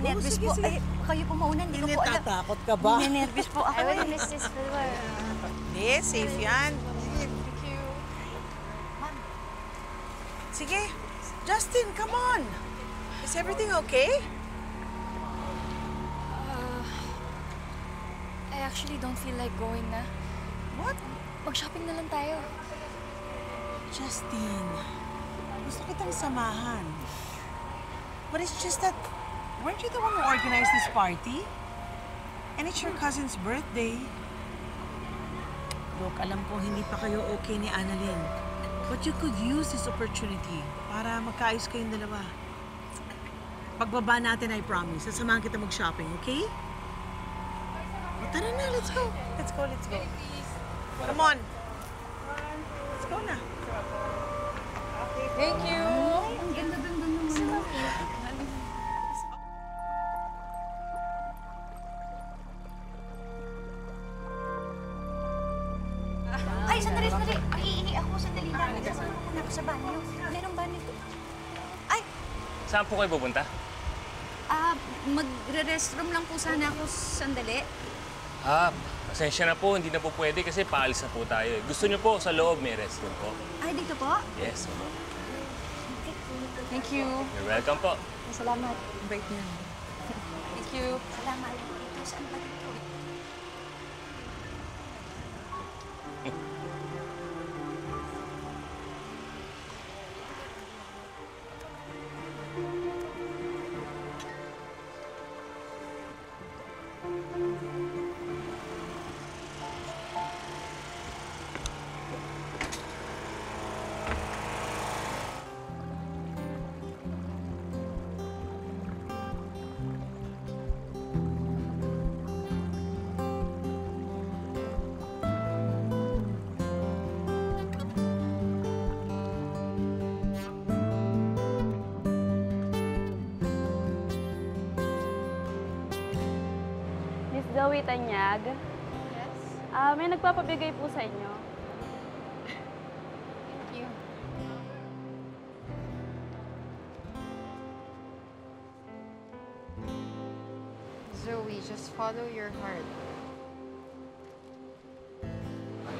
ninenervous po. sige. Ay, kayo po mauna, hindi ko po alam. Tatakot ka ba? Ninenervous po ako. I will miss this floor. Hindi, safe yan. Thank you. Sige, Justin, come on. Is everything okay? I actually don't feel like going na. What? Mag-shopping na lang tayo. Justin, gusto kitang samahan. But it's just that, weren't you the one who organized this party? And it's your cousin's birthday. Look, alam ko hindi pa kayo okay ni Annalyn. But you could use this opportunity para magkaayos kayong dalawa. Pagbaba natin, I promise, sasamahan kita mag-shopping, okay? O, tara na, let's go. Let's go, let's go. Come on. Let's go na. Thank you. Ang ganda-ganda naman. Ay, sandali. Iihi ako, sandali lang. Sasama ko na ako sa banyo. Anong banyo to? Ay, Saan po kayo pupunta? magre-restroom lang po sana ako sandali. Pasensya na po, hindi na po pwede kasi paalis na po tayo. Gusto niyo po sa loob may restroom po? Ay, dito po? Yes, po. Thank you. You're welcome po. Salamat. Bait niya. Thank you. Salamat. Dito, saan ba dito? Miss Zoe Tanyag, Yes. may nagpapabigay po sa inyo. Thank you. Zoe, just follow your heart.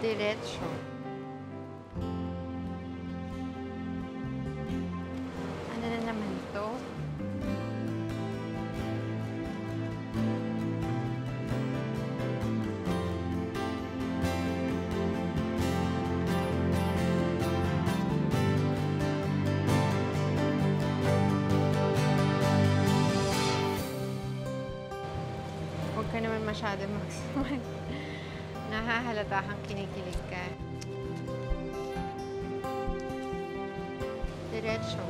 Diretso. Ano na naman to? Huwag ka naman masyado magsaman. Nahahalata kang kinikilig ka. Diretso.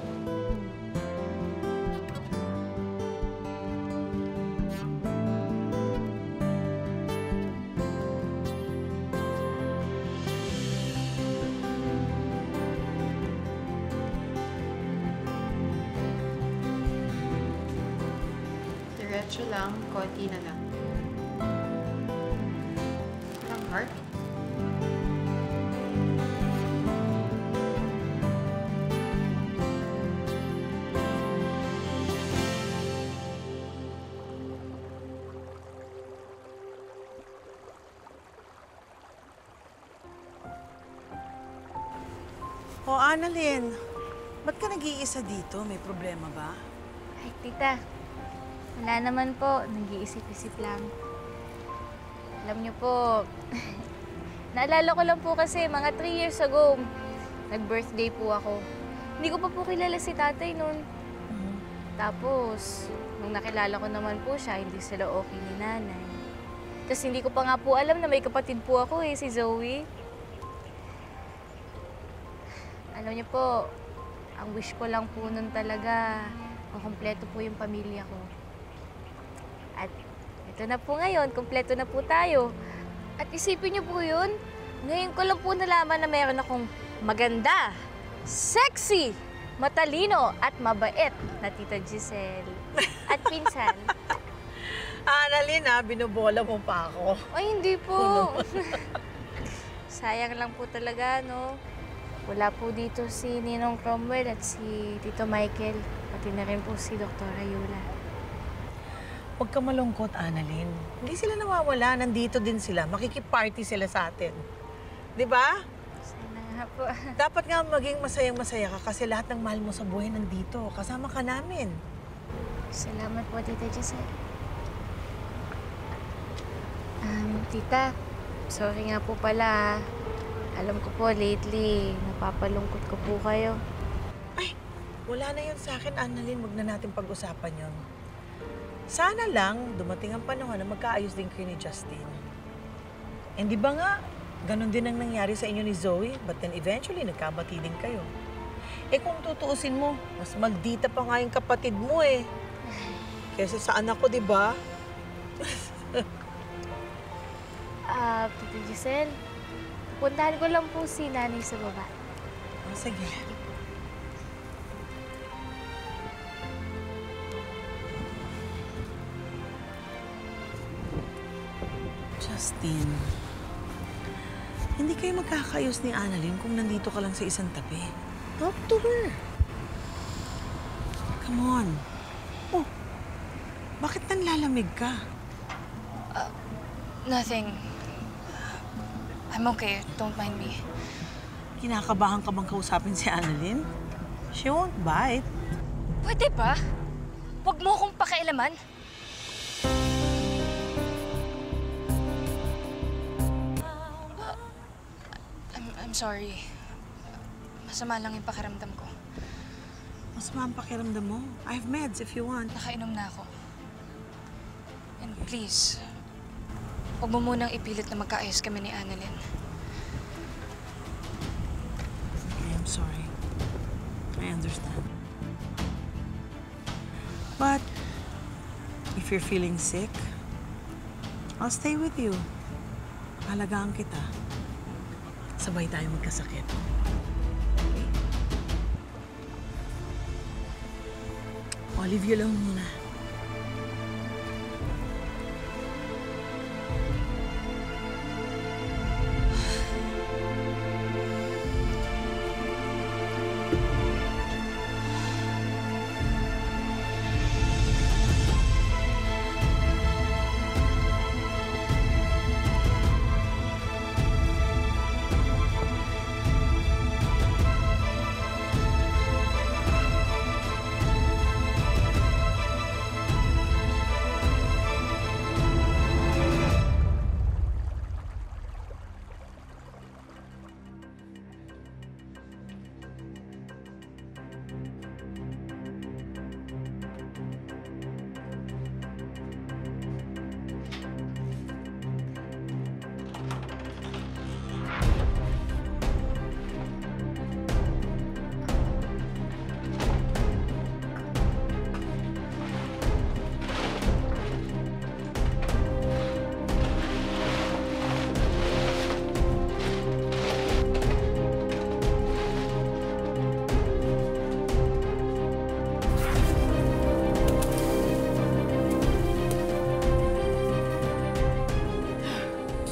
Diretso lang, konti na lang. Ang heart. O, Annalyn, ba't ka nag-iisa dito? May problema ba? Ay, tita. Wala naman po. Nag-iisip-isip lang. Alam niyo po, naalala ko lang po kasi mga 3 years ago, nag-birthday po ako. Hindi ko pa po kilala si tatay noon. Tapos, nung nakilala ko naman po siya, hindi sila okay ni nanay. Tapos hindi ko pa nga po alam na may kapatid po ako si Zoe. Alam niyo po, ang wish ko lang po nun talaga, kumpleto po yung pamilya ko. At ito na po ngayon, kumpleto na po tayo. At isipin niyo po yun, ngayon ko lang po nalaman na mayroon akong maganda, sexy, matalino at mabait na Tita Giselle. At pinsan. Annalyn, binubola mo pa ako. Ay, hindi po. Sayang lang po talaga, no? Wala po dito si Ninong Cromwell at si Tito Michael, pati na rin po si Dr. Ayula. Huwag ka malungkot, Annalyn. Hindi sila nawawala. Nandito din sila. Makikiparty sila sa atin. Di ba? Sana nga po. Dapat nga maging masayang-masaya ka kasi lahat ng mahal mo sa buhay nandito. Kasama ka namin. Salamat po, Tita Giselle. Tita, sorry nga po pala. Alam ko po, lately, napapalungkot ko po kayo. Ay, wala na yun sa akin, Annalyn. Huwag na natin pag-usapan yun. Sana lang dumating ang panahon na magkaayos din kayo ni Justin. And di ba nga, ganun din ang nangyari sa inyo ni Zoe, but then eventually nagkabati din kayo. Eh kung tutuusin mo, mas maldita pa nga yung kapatid mo eh. Kesa sa anak ko, di ba? Tita Giselle, puntahan ko lang po si nanay sa baba. Oh, sige. Justin, hindi kayo magkakayos ni Annalyn kung nandito ka lang sa isang tabi. Talk to her. Come on. Oh, bakit nanlalamig ka? Nothing. I'm okay. Don't mind me. Kinakabahan ka bang kausapin si Annalyn? She won't bite. Pwede ba? Huwag mo akong pakialaman. I'm sorry. Masama lang yung pakiramdam ko. Masama ang pakiramdam mo. I have meds if you want. Nakainom na ako. And please, huwag mo munang ipilit na magkaayos kami ni Annalyn. I am sorry. I understand. But, if you're feeling sick, I'll stay with you. Alagaan kita. Sabay tayo magkasakit. Okay? I'll leave you alone muna.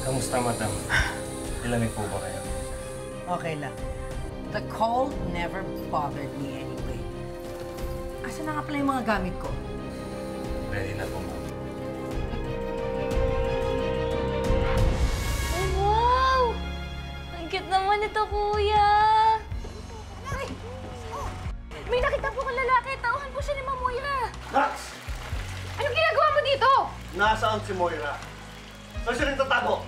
Kamusta, madam? Ilamig po ba kayo? Okay lang. The cold never bothered me anyway. Asa na nga pala yung mga gamit ko? Ready na po, ma'am. Oh, wow! Ang cute naman ito, kuya! Ay! May nakita po kong lalaki. Tauhan po siya ni Ma'am Moira. Max! Anong ginagawa mo dito? Nasaan si Moira? Saan siya rin tatago?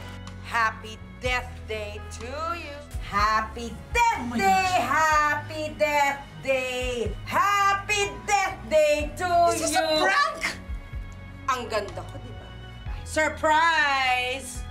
Happy Death Day to you! Happy Death Day! Happy Death Day! Happy Death Day to you! This is a prank! Ang ganda ko, di ba? Surprise!